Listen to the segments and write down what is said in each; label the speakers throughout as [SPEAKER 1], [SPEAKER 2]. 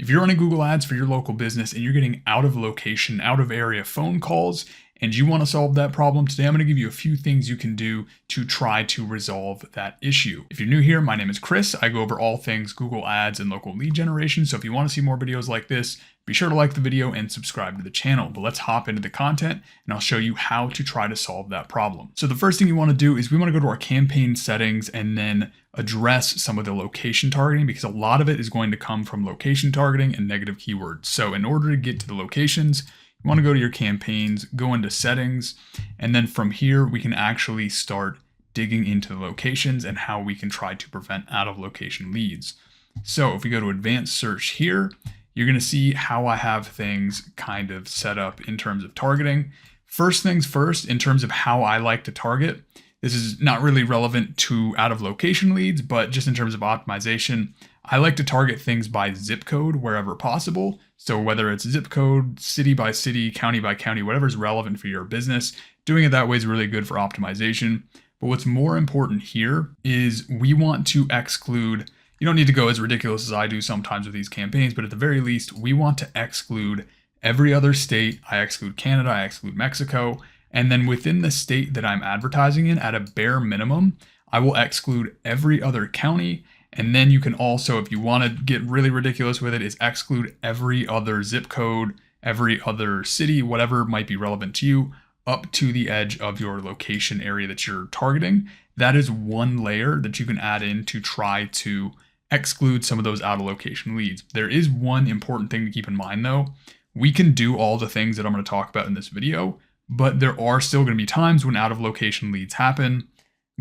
[SPEAKER 1] If you're running Google Ads for your local business and you're getting out of location, out of area phone calls, and you want to solve that problem, today I'm going to give you a few things you can do to try to resolve that issue. If you're new here, my name is Chris. I go over all things Google Ads and local lead generation. So if you want to see more videos like this, be sure to like the video and subscribe to the channel. But let's hop into the content and I'll show you how to try to solve that problem. So the first thing you want to do is we want to go to our campaign settings and then address some of the location targeting, because a lot of it is going to come from location targeting and negative keywords. So in order to get to the locations, you want to go to your campaigns, go into settings, and then from here we can actually start digging into the locations and how we can try to prevent out of location leads. So if we go to advanced search here, you're going to see how I have things kind of set up in terms of targeting. First things first, in terms of how I like to target, this is not really relevant to out of location leads, but just in terms of optimization, I like to target things by zip code wherever possible. So whether it's zip code, city by city, county by county, whatever is relevant for your business, doing it that way is really good for optimization. But what's more important here is we want to exclude, you don't need to go as ridiculous as I do sometimes with these campaigns, but at the very least, we want to exclude every other state. I exclude Canada, I exclude Mexico. And then within the state that I'm advertising in, at a bare minimum, I will exclude every other county. And then you can also, if you want to get really ridiculous with it, is exclude every other zip code, every other city, whatever might be relevant to you, up to the edge of your location area that you're targeting. That is one layer that you can add in to try to exclude some of those out of location leads. There is one important thing to keep in mind though. We can do all the things that I'm going to talk about in this video, but there are still going to be times when out of location leads happen.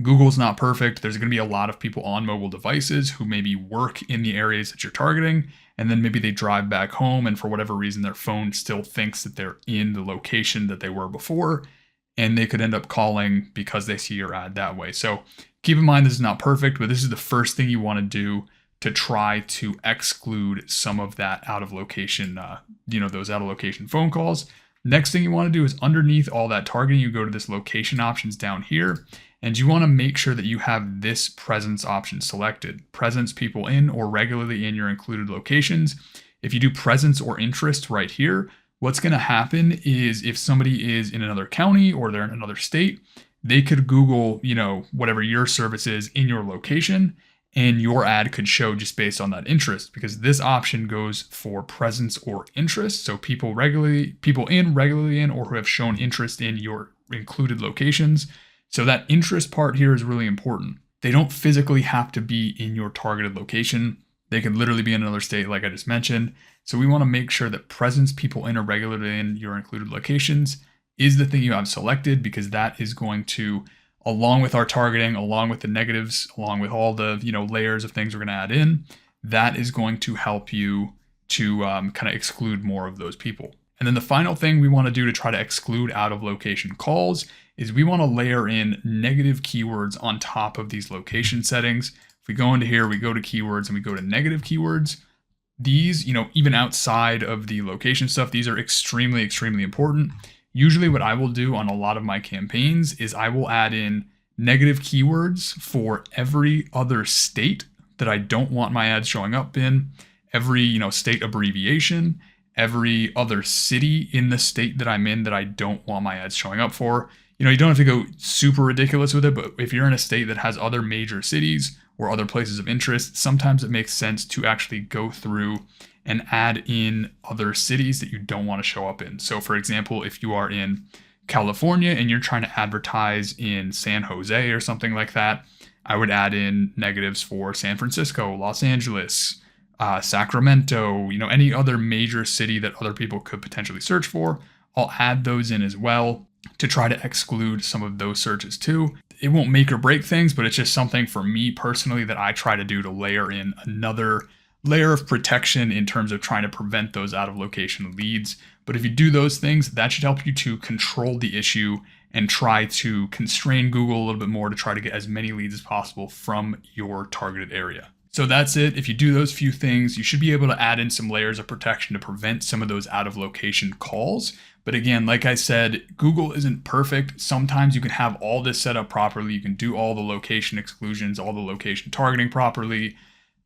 [SPEAKER 1] Google's not perfect. There's going to be a lot of people on mobile devices who maybe work in the areas that you're targeting, and then maybe they drive back home and for whatever reason their phone still thinks that they're in the location that they were before, and they could end up calling because they see your ad that way. So keep in mind this is not perfect, but this is the first thing you want to do to try to exclude some of that out of location, those out of location phone calls. Next thing you want to do is underneath all that targeting, you go to this location options down here, and you want to make sure that you have this presence option selected. Presence people in or regularly in your included locations. If you do presence or interest right here, what's going to happen is if somebody is in another county or they're in another state, they could Google, whatever your service is in your location, and your ad could show just based on that interest, because this option goes for presence or interest. So people in, regularly in, or who have shown interest in your included locations. So that interest part here is really important. They don't physically have to be in your targeted location. They could literally be in another state like I just mentioned. So we want to make sure that presence people in or regularly in your included locations is the thing you have selected, because that is going to, along with our targeting, along with the negatives, along with all the layers of things we're going to add in, that is going to help you to kind of exclude more of those people. And then the final thing we want to do to try to exclude out of location calls is we want to layer in negative keywords on top of these location settings. If we go into here, we go to keywords and we go to negative keywords. These, even outside of the location stuff, these are extremely, extremely important. Usually what I will do on a lot of my campaigns is I will add in negative keywords for every other state that I don't want my ads showing up in, every, state abbreviation, every other city in the state that I'm in that I don't want my ads showing up for. You don't have to go super ridiculous with it, but if you're in a state that has other major cities or other places of interest, sometimes it makes sense to actually go through and add in other cities that you don't want to show up in. So for example, if you are in California and you're trying to advertise in San Jose or something like that, I would add in negatives for San Francisco, Los Angeles, Sacramento, any other major city that other people could potentially search for. I'll add those in as well to try to exclude some of those searches too. It won't make or break things, but it's just something for me personally that I try to do to layer in another layer of protection in terms of trying to prevent those out of location leads. But if you do those things, that should help you to control the issue and try to constrain Google a little bit more to try to get as many leads as possible from your targeted area. So that's it. If you do those few things, you should be able to add in some layers of protection to prevent some of those out of location calls. But again, like I said, Google isn't perfect. Sometimes you can have all this set up properly. You can do all the location exclusions, all the location targeting properly.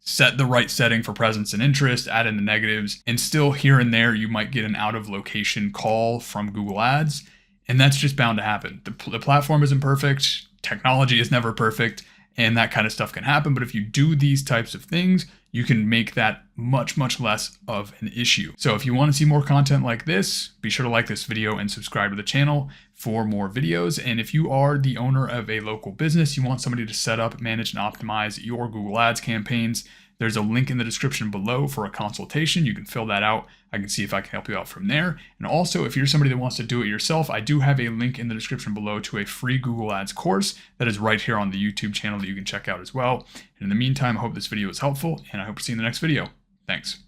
[SPEAKER 1] set the right setting for presence and interest, add in the negatives, and still here and there you might get an out of location call from Google Ads. And that's just bound to happen. The platform isn't perfect, technology is never perfect, and that kind of stuff can happen. But if you do these types of things, you can make that much less of an issue. So if you want to see more content like this, be sure to like this video and subscribe to the channel for more videos. And if you are the owner of a local business, you want somebody to set up, manage, and optimize your Google Ads campaigns, there's a link in the description below for a consultation. You can fill that out. I can see if I can help you out from there. And also, if you're somebody that wants to do it yourself, I do have a link in the description below to a free Google Ads course that is right here on the YouTube channel that you can check out as well. And in the meantime, I hope this video was helpful, and I hope to see you in the next video. Thanks.